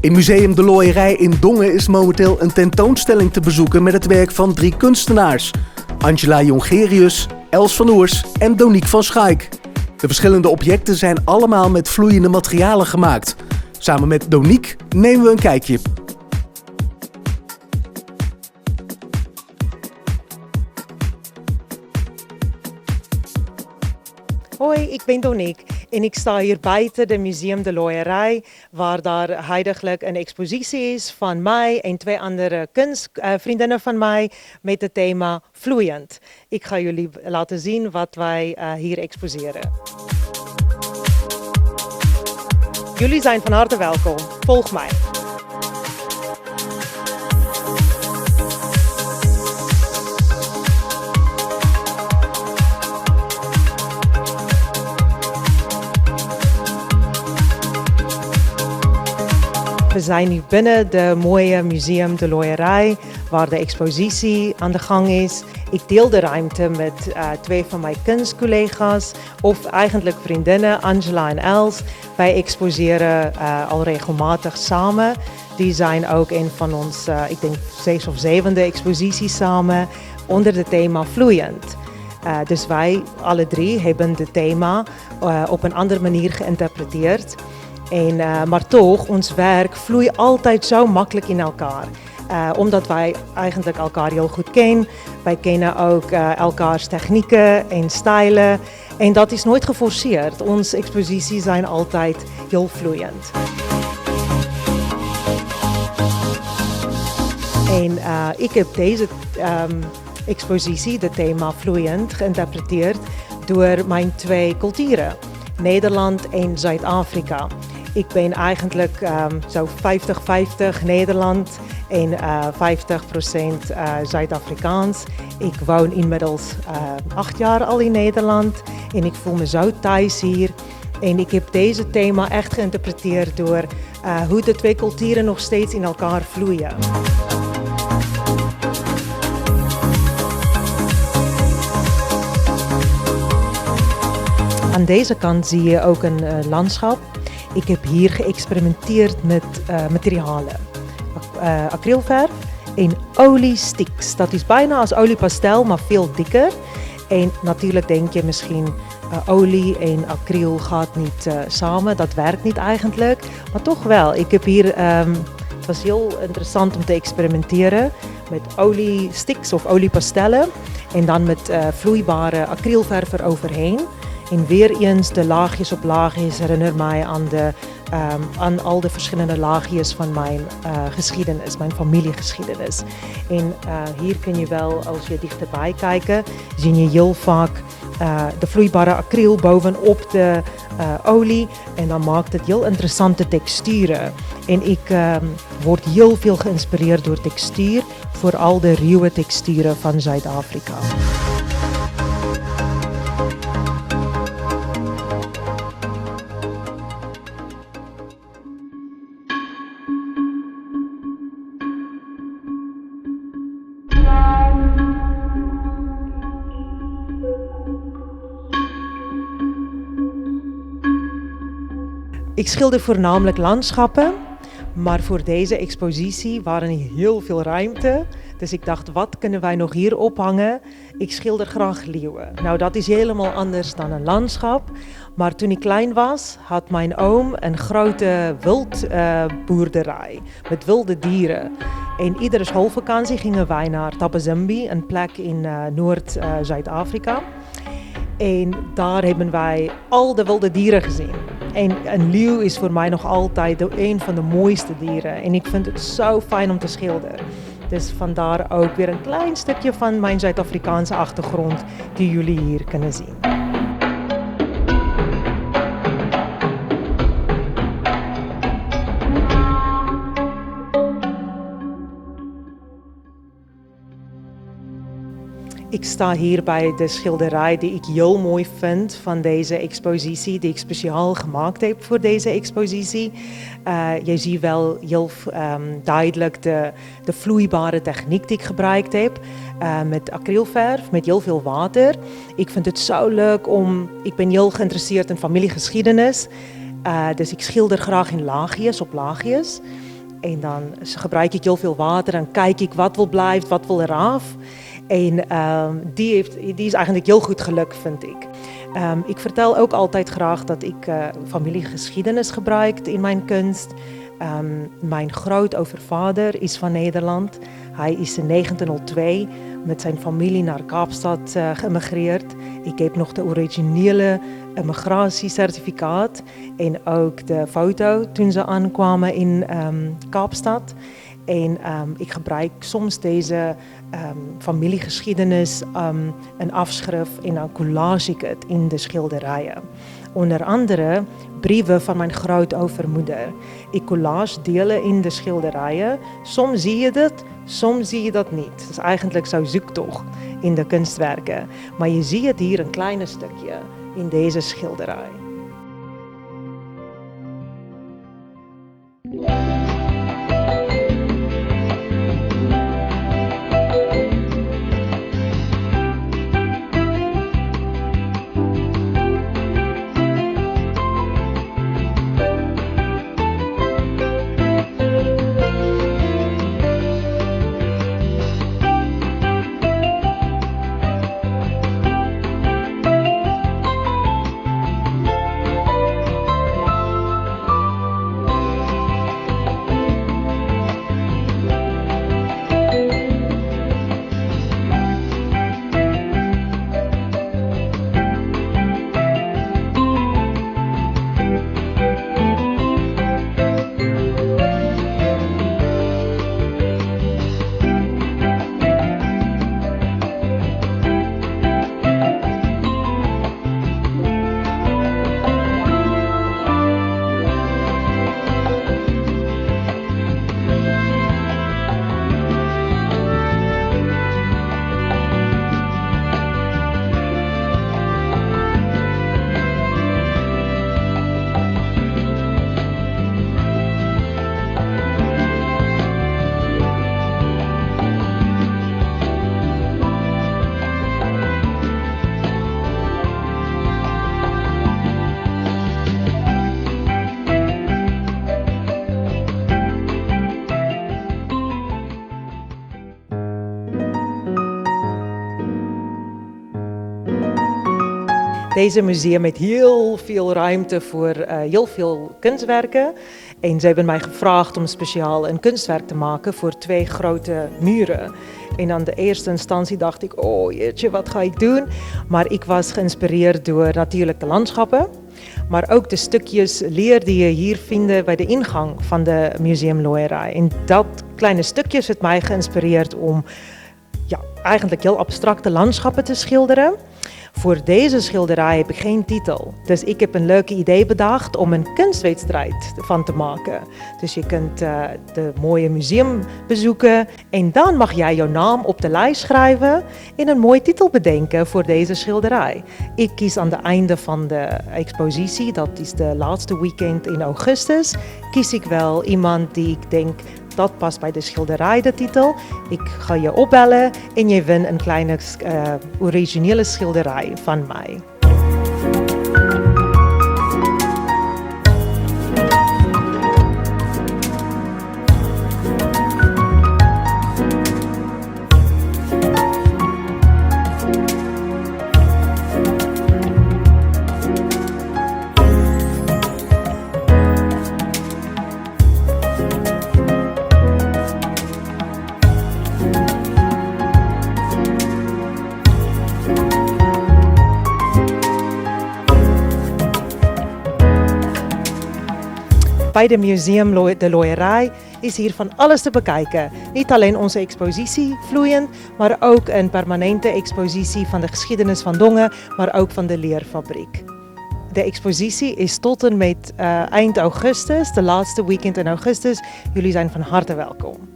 In Museum de Looierij in Dongen is momenteel een tentoonstelling te bezoeken met het werk van 3 kunstenaars. Angela Jongerius, Els van Oers en Donique van Schaik. De verschillende objecten zijn allemaal met vloeiende materialen gemaakt. Samen met Donique nemen we een kijkje. Hoi, ik ben Donique en ik sta hier buiten de Museum de Looierij, waar daar huidiglijk een expositie is van mij en 2 andere kunstvriendinnen van mij met het thema vloeiend. Ik ga jullie laten zien wat wij hier exposeren. Jullie zijn van harte welkom. Volg mij. We zijn nu binnen de mooie Museum de Looierij, waar de expositie aan de gang is. Ik deel de ruimte met 2 van mijn kunstcollega's, of eigenlijk vriendinnen, Angela en Els. Wij exposeren al regelmatig samen. Die zijn ook een van ons, ik denk 6e of 7e exposities samen, onder het thema vloeiend. Dus wij, alle 3, hebben het thema op een andere manier geïnterpreteerd. Maar toch, ons werk vloeit altijd zo makkelijk in elkaar. Omdat wij eigenlijk elkaar heel goed kennen. Wij kennen ook elkaars technieken en stijlen. En dat is nooit geforceerd. Onze exposities zijn altijd heel vloeiend. En ik heb deze expositie, het thema vloeiend, geïnterpreteerd door mijn 2 culturen. Nederland en Zuid-Afrika. Ik ben eigenlijk zo 50-50 Nederland en 50% Zuid-Afrikaans. Ik woon inmiddels 8 jaar al in Nederland en ik voel me zo thuis hier. En ik heb deze thema echt geïnterpreteerd door hoe de 2 culturen nog steeds in elkaar vloeien. Aan deze kant zie je ook een landschap. Ik heb hier geëxperimenteerd met materialen. Acrylverf en oliesticks. Dat is bijna als oliepastel, maar veel dikker. En natuurlijk denk je misschien olie en acryl gaat niet samen. Dat werkt niet eigenlijk, maar toch wel. Ik heb hier, het was heel interessant om te experimenteren met oliesticks of oliepastellen. En dan met vloeibare acrylverf eroverheen. En weer eens de laagjes op laagjes herinner mij aan al de verschillende laagjes van mijn geschiedenis, mijn familiegeschiedenis. En hier kun je wel, als je dichterbij kijkt, zie je heel vaak de vloeibare acryl bovenop de olie. En dan maakt het heel interessante texturen. En ik word heel veel geïnspireerd door textuur, vooral de ruwe texturen van Zuid-Afrika. Ik schilder voornamelijk landschappen, maar voor deze expositie waren er heel veel ruimte. Dus ik dacht, wat kunnen wij nog hier ophangen? Ik schilder graag leeuwen. Nou, dat is helemaal anders dan een landschap. Maar toen ik klein was, had mijn oom een grote wildboerderij met wilde dieren. En iedere schoolvakantie gingen wij naar Thabazimbi, een plek in Noord-Zuid-Afrika. En daar hebben wij al de wilde dieren gezien. En een leeuw is voor mij nog altijd een van de mooiste dieren. En ik vind het zo fijn om te schilderen. Dus vandaar ook weer een klein stukje van mijn Zuid-Afrikaanse achtergrond die jullie hier kunnen zien. Ik sta hier bij de schilderij die ik heel mooi vind van deze expositie, die ik speciaal gemaakt heb voor deze expositie. Je ziet wel heel duidelijk de vloeibare techniek die ik gebruikt heb met acrylverf, met heel veel water. Ik vind het zo leuk ik ben heel geïnteresseerd in familiegeschiedenis, dus ik schilder graag in laagjes op laagjes. En dan gebruik ik heel veel water en kijk ik wat wil blijven, wat wil eraf. En die is eigenlijk heel goed gelukt, vind ik. Ik vertel ook altijd graag dat ik familiegeschiedenis gebruik in mijn kunst. Mijn grootovervader is van Nederland. Hij is in 1902 met zijn familie naar Kaapstad geëmigreerd. Ik heb nog de originele emigratiecertificaat en ook de foto toen ze aankwamen in Kaapstad. En ik gebruik soms deze familiegeschiedenis, een afschrift en dan collage ik het in de schilderijen. Onder andere brieven van mijn grootovermoeder. Ik collage delen in de schilderijen. Soms zie je dat, soms zie je dat niet. Het is eigenlijk zo'n zoektocht in de kunstwerken. Maar je ziet het hier een klein stukje in deze schilderij. Deze museum heeft heel veel ruimte voor heel veel kunstwerken. En ze hebben mij gevraagd om speciaal een kunstwerk te maken voor 2 grote muren. En aan de eerste instantie dacht ik, oh jeetje, wat ga ik doen? Maar ik was geïnspireerd door natuurlijk de landschappen. Maar ook de stukjes leer die je hier vindt bij de ingang van de Museum Loeierij. En dat kleine stukjes heeft mij geïnspireerd om eigenlijk heel abstracte landschappen te schilderen. Voor deze schilderij heb ik geen titel. Dus ik heb een leuk idee bedacht om een kunstwedstrijd van te maken. Dus je kunt de mooie museum bezoeken en dan mag jij jouw naam op de lijst schrijven en een mooie titel bedenken voor deze schilderij. Ik kies aan het einde van de expositie, dat is de laatste weekend in augustus, kies ik wel iemand die ik denk dat past bij de schilderij, de titel. Ik ga je opbellen en je wint een kleine originele schilderij van mij. Bij de Museum de Loeierij is hier van alles te bekijken. Niet alleen onze expositie vloeiend, maar ook een permanente expositie van de geschiedenis van Dongen, maar ook van de leerfabriek. De expositie is tot en met eind augustus, de laatste weekend in augustus. Jullie zijn van harte welkom.